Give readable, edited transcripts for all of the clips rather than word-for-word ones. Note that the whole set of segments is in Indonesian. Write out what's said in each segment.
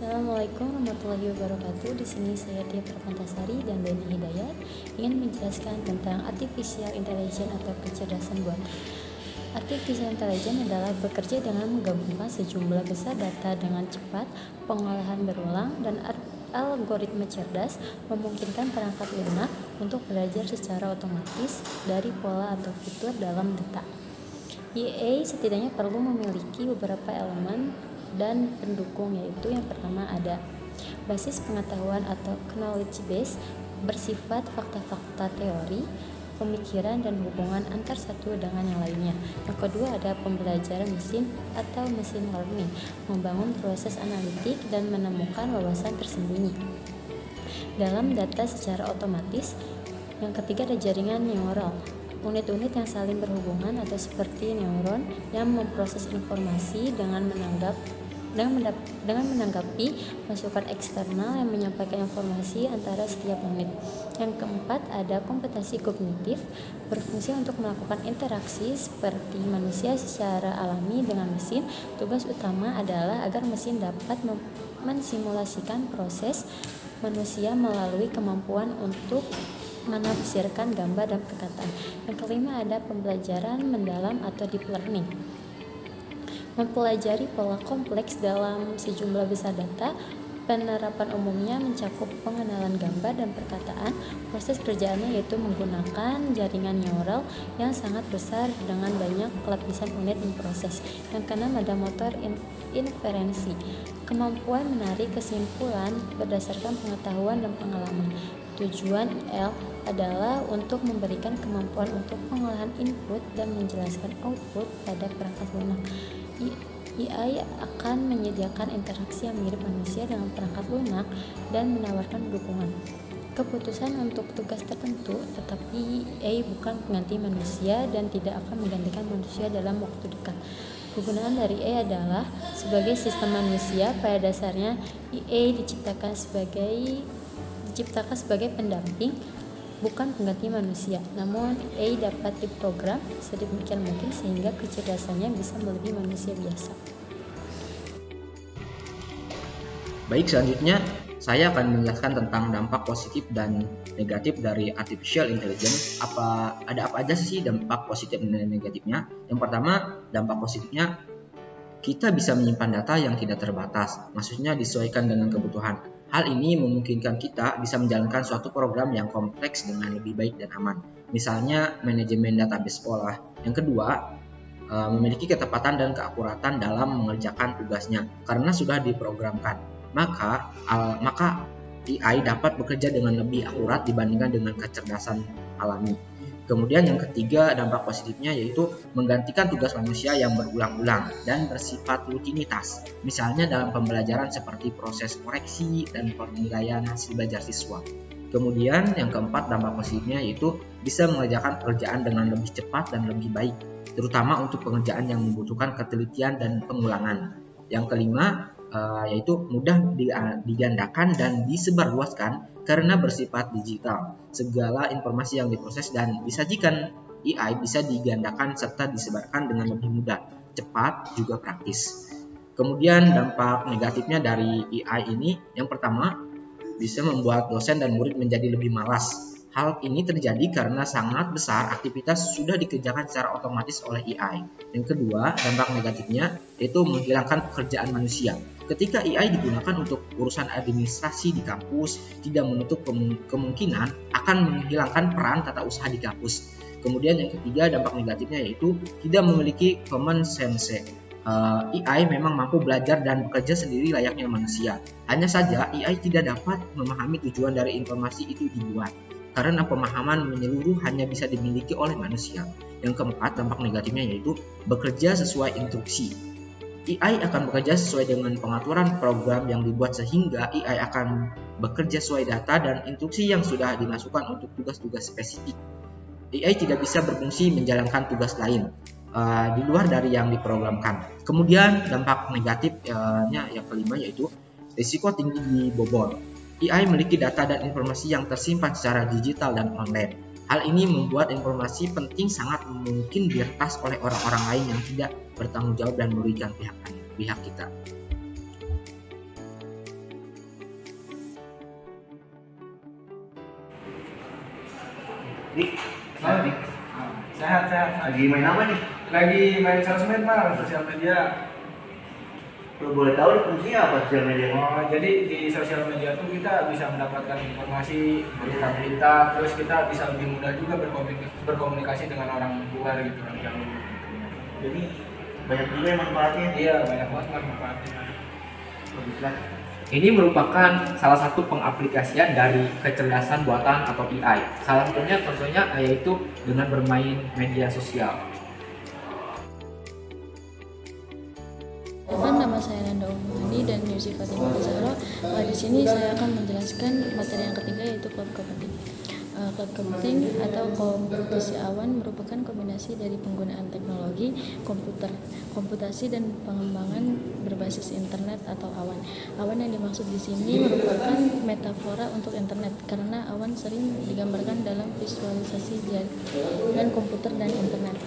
Assalamualaikum warahmatullahi wabarakatuh. Di sini saya Tia Permantasari dan Beni Hidayat ingin menjelaskan tentang artificial intelligence atau kecerdasan buatan. Artificial intelligence adalah bekerja dengan menggabungkan sejumlah besar data dengan cepat, pengolahan berulang, dan algoritma cerdas memungkinkan perangkat lunak untuk belajar secara otomatis dari pola atau fitur dalam data. IA setidaknya perlu memiliki beberapa elemen dan pendukung, yaitu yang pertama ada basis pengetahuan atau knowledge base, bersifat fakta-fakta teori, pemikiran dan hubungan antar satu dengan yang lainnya. Yang kedua ada pembelajaran mesin atau machine learning, membangun proses analitik dan menemukan wawasan tersembunyi dalam data secara otomatis. Yang ketiga ada jaringan neural, unit-unit yang saling berhubungan atau seperti neuron yang memproses informasi dengan menanggapi masukan eksternal yang menyampaikan informasi antara setiap unit. Yang keempat ada komputasi kognitif, berfungsi untuk melakukan interaksi seperti manusia secara alami dengan mesin. Tugas utama adalah agar mesin dapat mensimulasikan proses manusia melalui kemampuan untuk menafsirkan gambar dan perkataan. Yang kelima ada pembelajaran mendalam atau deep learning, mempelajari pola kompleks dalam sejumlah besar data. Penerapan umumnya mencakup pengenalan gambar dan perkataan. Proses kerjaannya yaitu menggunakan jaringan neural yang sangat besar dengan banyak lapisan unit memproses. Yang keenam ada motor inferensi, kemampuan menarik kesimpulan berdasarkan pengetahuan dan pengalaman. Tujuan IL adalah untuk memberikan kemampuan untuk pengolahan input dan menjelaskan output pada perangkat lunak. AI akan menyediakan interaksi yang mirip manusia dengan perangkat lunak dan menawarkan dukungan keputusan untuk tugas tertentu, tetapi AI bukan pengganti manusia dan tidak akan menggantikan manusia dalam waktu dekat. Kegunaan dari AI adalah sebagai sistem manusia. Pada dasarnya AI diciptakan sebagai pendamping, bukan pengganti manusia. Namun AI dapat diprogram sedemikian mungkin sehingga kecerdasannya bisa melebihi manusia biasa. Baik, selanjutnya saya akan menjelaskan tentang dampak positif dan negatif dari artificial intelligence. Ada apa aja sih dampak positif dan negatifnya? Yang pertama, dampak positifnya kita bisa menyimpan data yang tidak terbatas, maksudnya disesuaikan dengan kebutuhan. Hal ini memungkinkan kita bisa menjalankan suatu program yang kompleks dengan lebih baik dan aman. Misalnya manajemen database sekolah. Yang kedua, memiliki ketepatan dan keakuratan dalam mengerjakan tugasnya karena sudah diprogramkan. Maka AI dapat bekerja dengan lebih akurat dibandingkan dengan kecerdasan alami. Kemudian yang ketiga, dampak positifnya yaitu menggantikan tugas manusia yang berulang-ulang dan bersifat rutinitas. Misalnya dalam pembelajaran seperti proses koreksi dan penilaian hasil belajar siswa. Kemudian yang keempat, dampak positifnya yaitu bisa mengerjakan pekerjaan dengan lebih cepat dan lebih baik, terutama untuk pengerjaan yang membutuhkan ketelitian dan pengulangan. Yang kelima, yaitu mudah digandakan dan disebarluaskan karena bersifat digital. Segala informasi yang diproses dan disajikan AI bisa digandakan serta disebarkan dengan lebih mudah, cepat, juga praktis. Kemudian dampak negatifnya dari AI ini, yang pertama, bisa membuat dosen dan murid menjadi lebih malas. Hal ini terjadi karena sangat besar aktivitas sudah dikerjakan secara otomatis oleh AI. Yang kedua, dampak negatifnya yaitu menghilangkan pekerjaan manusia. Ketika AI digunakan untuk urusan administrasi di kampus, tidak menutup kemungkinan akan menghilangkan peran tata usaha di kampus. Kemudian yang ketiga, dampak negatifnya yaitu tidak memiliki common sense. AI memang mampu belajar dan bekerja sendiri layaknya manusia. Hanya saja AI tidak dapat memahami tujuan dari informasi itu dibuat, karena pemahaman menyeluruh hanya bisa dimiliki oleh manusia. Yang keempat, dampak negatifnya yaitu bekerja sesuai instruksi. AI akan bekerja sesuai dengan pengaturan program yang dibuat sehingga AI akan bekerja sesuai data dan instruksi yang sudah dimasukkan untuk tugas-tugas spesifik. AI tidak bisa berfungsi menjalankan tugas lain di luar dari yang diprogramkan. Kemudian dampak negatifnya yang kelima yaitu risiko tinggi dibobol. AI memiliki data dan informasi yang tersimpan secara digital dan online. Hal ini membuat informasi penting sangat mungkin diretas oleh orang-orang lain yang tidak bertanggung jawab dan merugikan pihak kita. Dik, mana Dik? Sehat. Lagi main apa nih? Lagi main sosmed Bang, sosial media. Kalau boleh tahu nih fungsinya apa sosial media? Oh, jadi di sosial media tuh kita bisa mendapatkan informasi, berita-berita, terus kita bisa lebih mudah juga berkomunikasi dengan orang luar gitu, orang jauh. Jadi banyak juga yang manfaatnya. Iya, banyak banget manfaatnya. Baguslah. Ini merupakan salah satu pengaplikasian dari kecerdasan buatan atau AI. Salah satunya contohnya yaitu dengan bermain media sosial. Nama saya Nanda Umani dan Yusuf Fatimah Zahra. Di sini saya akan menjelaskan materi yang ketiga yaitu cloud computing. Cloud computing atau komputasi awan merupakan kombinasi dari penggunaan teknologi komputer, komputasi dan pengembangan berbasis internet atau awan. Awan yang dimaksud di sini merupakan metafora untuk internet karena awan sering digambarkan dalam visualisasi jaringan komputer dan internet.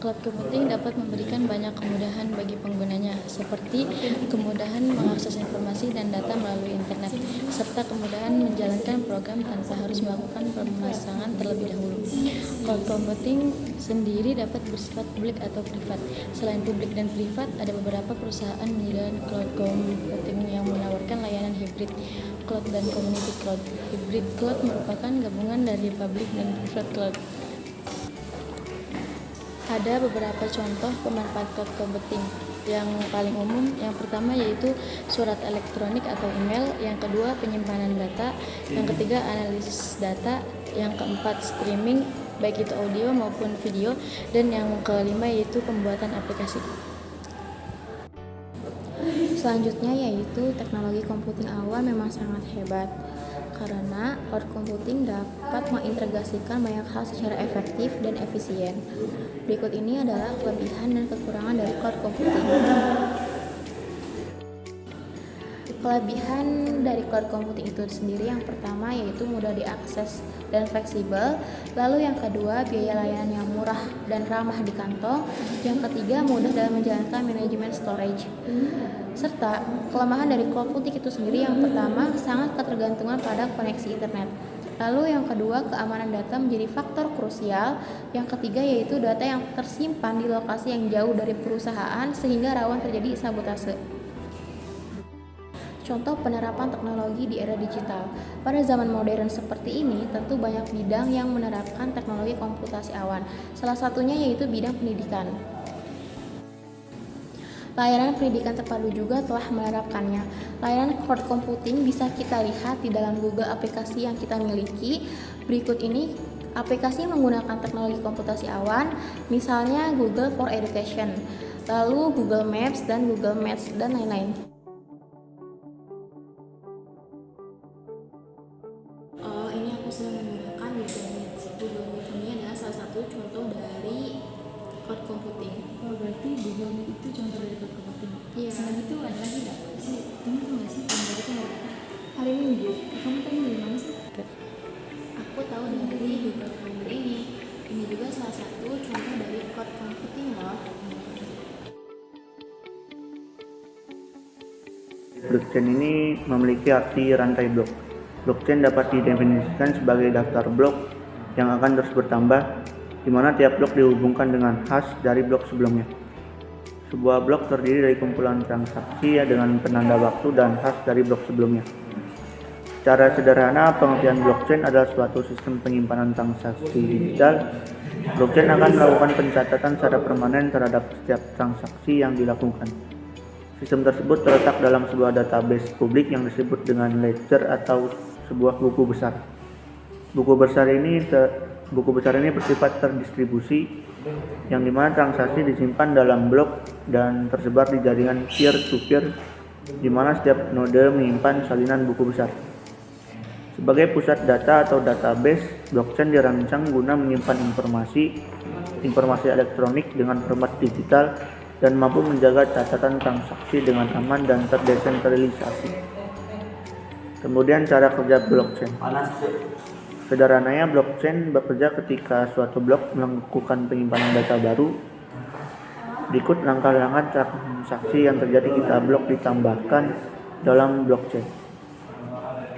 Cloud computing dapat memberikan banyak kemudahan bagi penggunanya, seperti kemudahan mengakses informasi dan data melalui internet, serta kemudahan menjalankan program tanpa harus melakukan pemasangan terlebih dahulu. Cloud computing sendiri dapat bersifat publik atau privat. Selain publik dan privat, ada beberapa perusahaan menyediakan cloud computing yang menawarkan layanan hybrid cloud dan community cloud. Hybrid cloud merupakan gabungan dari public dan private cloud. Ada beberapa contoh pemanfaat cloud computing yang paling umum. Yang pertama yaitu surat elektronik atau email, yang kedua penyimpanan data, yang ketiga analisis data, yang keempat streaming baik itu audio maupun video, dan yang kelima yaitu pembuatan aplikasi. Selanjutnya yaitu teknologi komputing awan memang sangat hebat karena cloud computing dapat mengintegrasikan banyak hal secara efektif dan efisien. Berikut ini adalah kelebihan dan kekurangan dari cloud computing. Kelebihan dari cloud computing itu sendiri yang pertama yaitu mudah diakses dan fleksibel, lalu yang kedua biaya layanan yang murah dan ramah di kantong, yang ketiga mudah dalam menjalankan manajemen storage. Serta kelemahan dari cloud computing itu sendiri yang pertama sangat ketergantungan pada koneksi internet. Lalu yang kedua keamanan data menjadi faktor krusial. Yang ketiga yaitu data yang tersimpan di lokasi yang jauh dari perusahaan sehingga rawan terjadi sabotase. Contoh penerapan teknologi di era digital. Pada zaman modern seperti ini, tentu banyak bidang yang menerapkan teknologi komputasi awan. Salah satunya yaitu bidang pendidikan. Layanan pendidikan terpadu juga telah menerapkannya. Layanan cloud computing bisa kita lihat di dalam Google aplikasi yang kita miliki. Berikut ini aplikasi yang menggunakan teknologi komputasi awan, misalnya Google for Education, lalu Google Maps dan Google Maps dan lain-lain. Ini aku sedang menggunakan Google Maps. Google Maps ini adalah salah satu contoh dari cloud computing. Oh, berarti Google Meet itu contoh dari cloud computing. Iya. Selain itu ada lagi nggak sih? Kamu tahu nggak sih contoh itu nggak apa? Hari Minggu Kamu tahu dari mana sih? aku tahu dari Google Calendar ini. Ini juga salah satu contoh dari cloud computing loh. Blockchain ini memiliki arti rantai blok. Blockchain dapat didefinisikan sebagai daftar blok yang akan terus bertambah, di mana tiap blok dihubungkan dengan hash dari blok sebelumnya. Sebuah blok terdiri dari kumpulan transaksi dengan penanda waktu dan hash dari blok sebelumnya. Secara sederhana, pengertian blockchain adalah suatu sistem penyimpanan transaksi digital. Blockchain akan melakukan pencatatan secara permanen terhadap setiap transaksi yang dilakukan. Sistem tersebut terletak dalam sebuah database publik yang disebut dengan ledger atau sebuah buku besar. Buku besar ini bersifat terdistribusi, yang dimana transaksi disimpan dalam blok dan tersebar di jaringan peer-to-peer, di mana setiap node menyimpan salinan buku besar. Sebagai pusat data atau database, blockchain dirancang guna menyimpan informasi elektronik dengan format digital dan mampu menjaga catatan transaksi dengan aman dan terdesentralisasi. Kemudian cara kerja blockchain. Sederhananya, blockchain bekerja ketika suatu blok melakukan penyimpanan data baru. Berikut langkah-langkah transaksi yang terjadi ketika blok ditambahkan dalam blockchain.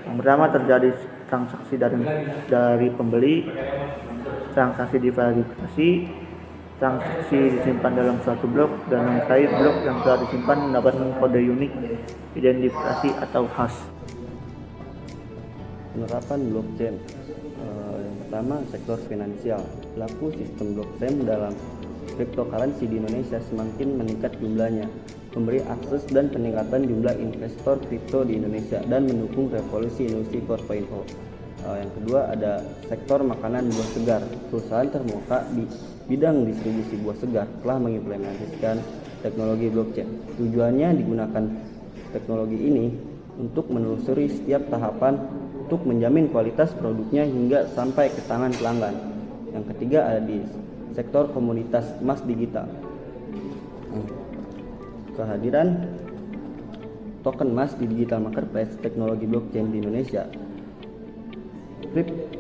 Yang pertama, terjadi transaksi dari pembeli, transaksi diverifikasi, transaksi disimpan dalam suatu blok, dan yang terakhir blok yang telah disimpan mendapatkan kode unik identifikasi atau hash. Penerapan blockchain. Yang pertama, sektor finansial. Pelaku sistem blockchain dalam cryptocurrency di Indonesia semakin meningkat jumlahnya, memberi akses dan peningkatan jumlah investor kripto di Indonesia dan mendukung revolusi industri 4.0. Yang kedua ada sektor makanan buah segar. Perusahaan termuka di bidang distribusi buah segar telah mengimplementasikan teknologi blockchain. Tujuannya digunakan teknologi ini untuk menelusuri setiap tahapan untuk menjamin kualitas produknya hingga sampai ke tangan pelanggan. Yang ketiga ada di sektor komoditas emas digital. Kehadiran token emas di digital marketplace teknologi blockchain di Indonesia.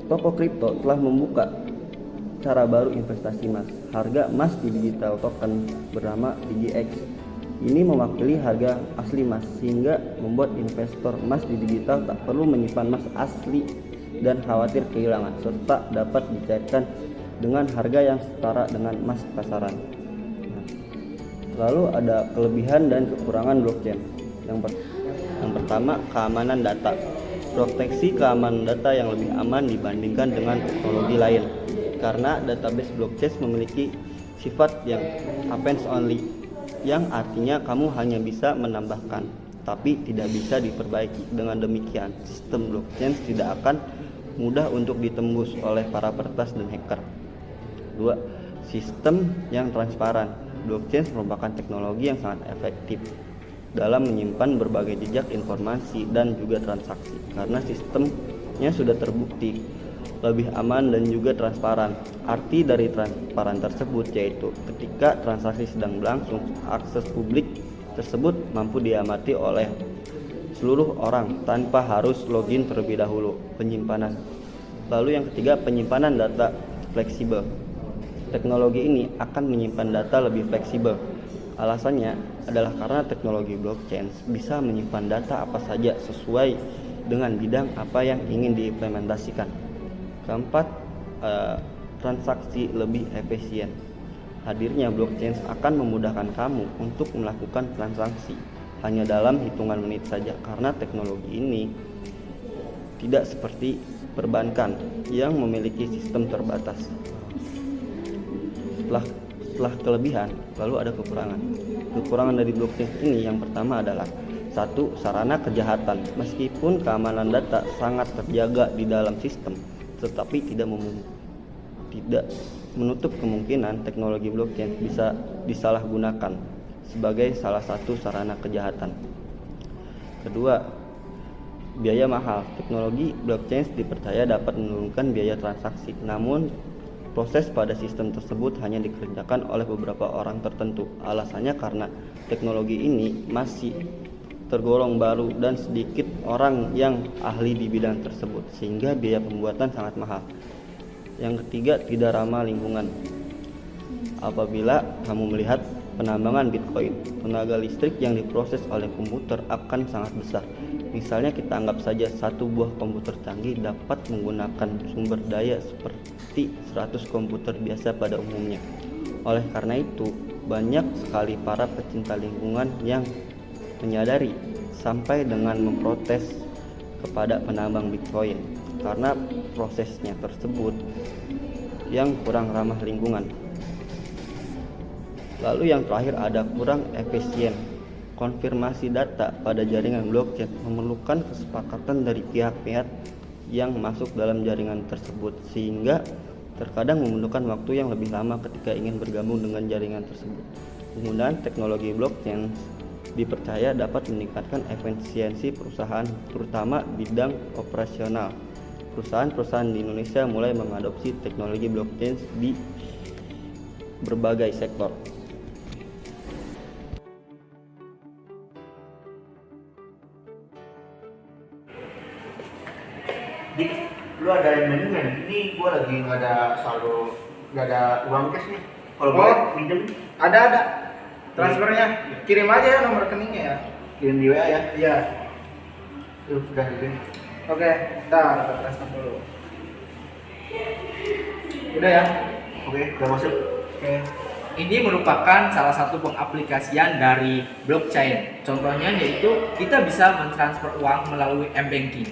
Toko kripto telah membuka cara baru investasi emas. Harga emas di digital token bernama DGX ini mewakili harga asli emas, sehingga membuat investor emas di digital tak perlu menyimpan emas asli dan khawatir kehilangan, serta dapat dicairkan dengan harga yang setara dengan emas pasaran. Lalu ada kelebihan dan kekurangan blockchain. Yang pertama, keamanan data. Proteksi keamanan data yang lebih aman dibandingkan dengan teknologi lain, karena database blockchain memiliki sifat yang append only, yang artinya kamu hanya bisa menambahkan tapi tidak bisa diperbaiki. Dengan demikian, sistem blockchain tidak akan mudah untuk ditembus oleh para peretas dan hacker. 2. Sistem yang transparan. Blockchain merupakan teknologi yang sangat efektif dalam menyimpan berbagai jejak informasi dan juga transaksi, karena sistemnya sudah terbukti lebih aman dan juga transparan. Arti dari transparan tersebut yaitu ketika transaksi sedang berlangsung, akses publik tersebut mampu diamati oleh seluruh orang tanpa harus login terlebih dahulu. Penyimpanan. Lalu yang ketiga, penyimpanan data fleksibel. Teknologi ini akan menyimpan data lebih fleksibel. Alasannya adalah karena teknologi blockchain bisa menyimpan data apa saja sesuai dengan bidang apa yang ingin diimplementasikan. Keempat, transaksi lebih efisien. Hadirnya blockchain akan memudahkan kamu untuk melakukan transaksi hanya dalam hitungan menit saja, karena teknologi ini tidak seperti perbankan yang memiliki sistem terbatas. Setelah kelebihan, lalu ada kekurangan. Kekurangan dari blockchain ini yang pertama adalah 1. Sarana kejahatan. Meskipun keamanan data sangat terjaga di dalam sistem, tetapi tidak menutup kemungkinan teknologi blockchain bisa disalahgunakan sebagai salah satu sarana kejahatan. Kedua, biaya mahal. Teknologi blockchain dipercaya dapat menurunkan biaya transaksi, namun proses pada sistem tersebut hanya dikerjakan oleh beberapa orang tertentu. Alasannya karena teknologi ini masih tergolong baru dan sedikit orang yang ahli di bidang tersebut, sehingga biaya pembuatan sangat mahal. Yang ketiga, tidak ramah lingkungan. Apabila kamu melihat penambangan Bitcoin, tenaga listrik yang diproses oleh komputer akan sangat besar. Misalnya kita anggap saja satu buah komputer canggih dapat menggunakan sumber daya seperti 100 komputer biasa pada umumnya. Oleh karena itu, banyak sekali para pecinta lingkungan yang menyadari sampai dengan memprotes kepada penambang Bitcoin karena prosesnya tersebut yang kurang ramah lingkungan. Lalu yang terakhir ada kurang efisien. Konfirmasi data pada jaringan blockchain memerlukan kesepakatan dari pihak-pihak yang masuk dalam jaringan tersebut, sehingga terkadang membutuhkan waktu yang lebih lama ketika ingin bergabung dengan jaringan tersebut. Penggunaan teknologi blockchain dipercaya dapat meningkatkan efisiensi perusahaan, terutama bidang operasional. Perusahaan-perusahaan di Indonesia mulai mengadopsi teknologi blockchain di berbagai sektor. Dik, lu ada yang minum nggak? Ini gua lagi nggak ada saldo, nggak ada uang cash nih. Kalau boleh pinjem? Ada. Transfernya kirim aja ya nomor rekeningnya ya. Kirim di WA ya. Iya. Sudah gitu. Oke, bentar, kita stop dulu. Udah ya? Oke, udah masuk. Oke. Ini merupakan salah satu pengaplikasian dari blockchain. Contohnya yaitu kita bisa mentransfer uang melalui m-banking.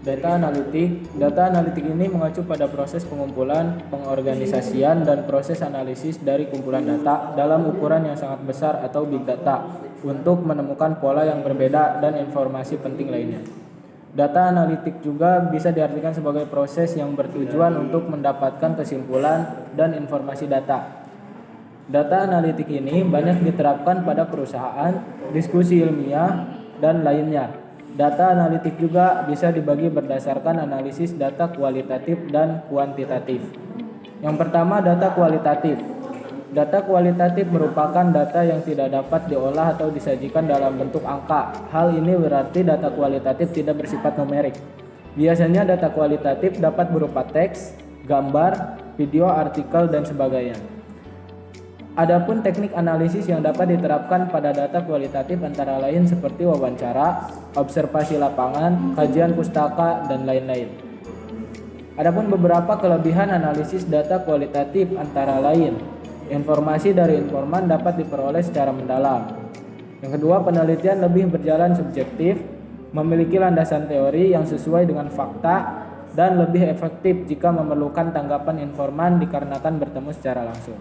Data analitik ini mengacu pada proses pengumpulan, pengorganisasian, dan proses analisis dari kumpulan data dalam ukuran yang sangat besar atau big data untuk menemukan pola yang berbeda dan informasi penting lainnya. Data analitik juga bisa diartikan sebagai proses yang bertujuan untuk mendapatkan kesimpulan dan informasi data. Data analitik ini banyak diterapkan pada perusahaan, diskusi ilmiah, dan lainnya. Data analitik juga bisa dibagi berdasarkan analisis data kualitatif dan kuantitatif. Yang pertama, data kualitatif. Data kualitatif merupakan data yang tidak dapat diolah atau disajikan dalam bentuk angka. Hal ini berarti data kualitatif tidak bersifat numerik. Biasanya data kualitatif dapat berupa teks, gambar, video, artikel, dan sebagainya. Adapun teknik analisis yang dapat diterapkan pada data kualitatif antara lain seperti wawancara, observasi lapangan, kajian pustaka, dan lain-lain. Adapun beberapa kelebihan analisis data kualitatif antara lain, informasi dari informan dapat diperoleh secara mendalam. Yang kedua, penelitian lebih berjalan subjektif, memiliki landasan teori yang sesuai dengan fakta, dan lebih efektif jika memerlukan tanggapan informan dikarenakan bertemu secara langsung.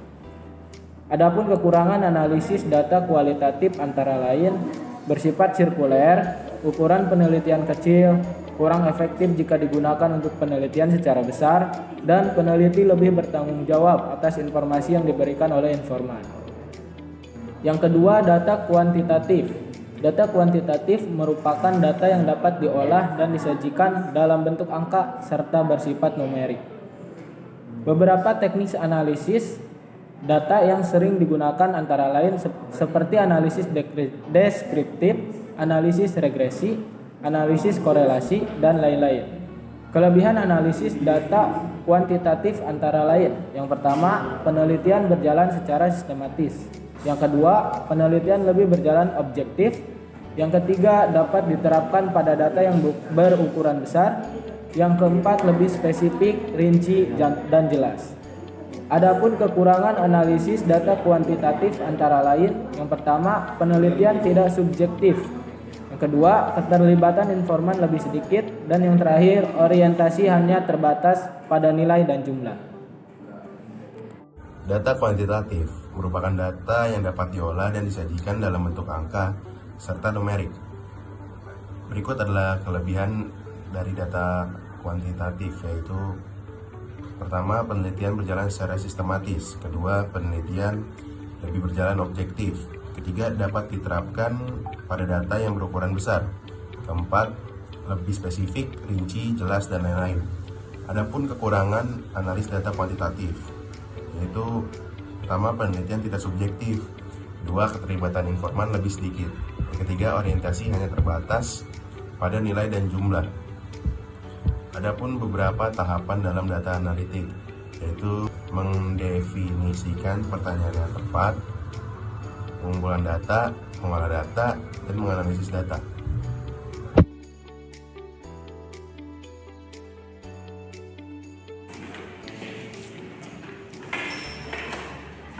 Adapun kekurangan analisis data kualitatif antara lain bersifat sirkuler, ukuran penelitian kecil, kurang efektif jika digunakan untuk penelitian secara besar, dan peneliti lebih bertanggung jawab atas informasi yang diberikan oleh informan. Yang kedua, data kuantitatif. Data kuantitatif merupakan data yang dapat diolah dan disajikan dalam bentuk angka serta bersifat numerik. Beberapa teknik analisis data yang sering digunakan antara lain seperti analisis deskriptif, analisis regresi, analisis korelasi, dan lain-lain. Kelebihan analisis data kuantitatif antara lain. Yang pertama, penelitian berjalan secara sistematis. Yang kedua, penelitian lebih berjalan objektif. Yang ketiga, dapat diterapkan pada data yang berukuran besar. Yang keempat, lebih spesifik, rinci, dan jelas. Adapun kekurangan analisis data kuantitatif antara lain, yang pertama, penelitian tidak subjektif. Yang kedua, keterlibatan informan lebih sedikit, dan yang terakhir, orientasi hanya terbatas pada nilai dan jumlah. Data kuantitatif merupakan data yang dapat diolah dan disajikan dalam bentuk angka serta numerik. Berikut adalah kelebihan dari data kuantitatif, yaitu pertama, penelitian berjalan secara sistematis. Kedua, penelitian lebih berjalan objektif. Ketiga, dapat diterapkan pada data yang berukuran besar. Keempat, lebih spesifik, rinci, jelas, dan lain-lain. Adapun kekurangan analis data kuantitatif, yaitu pertama, penelitian tidak subjektif. Kedua, keterlibatan informan lebih sedikit. Yang ketiga, orientasi hanya terbatas pada nilai dan jumlah. Adapun beberapa tahapan dalam data analitik, yaitu mendefinisikan pertanyaan yang tepat, pengumpulan data, mengolah data, dan menganalisis data.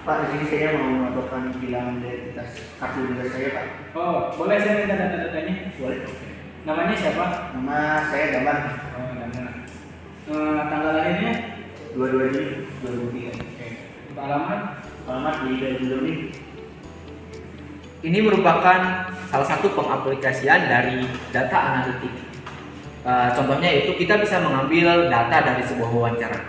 Pak, di sini saya mau melaporkan kehilangan identitas kartu identitas saya, Pak. Oh, boleh saya minta data-datanya? Boleh. Namanya siapa? Nama saya Damar. Oh, Damar. Tanggal lahirnya? 22 Juni 2003. Oke. Untuk alamat? Alamat di Indomie. Ini merupakan salah satu pengaplikasian dari data analitik. Contohnya yaitu kita bisa mengambil data dari sebuah wawancara.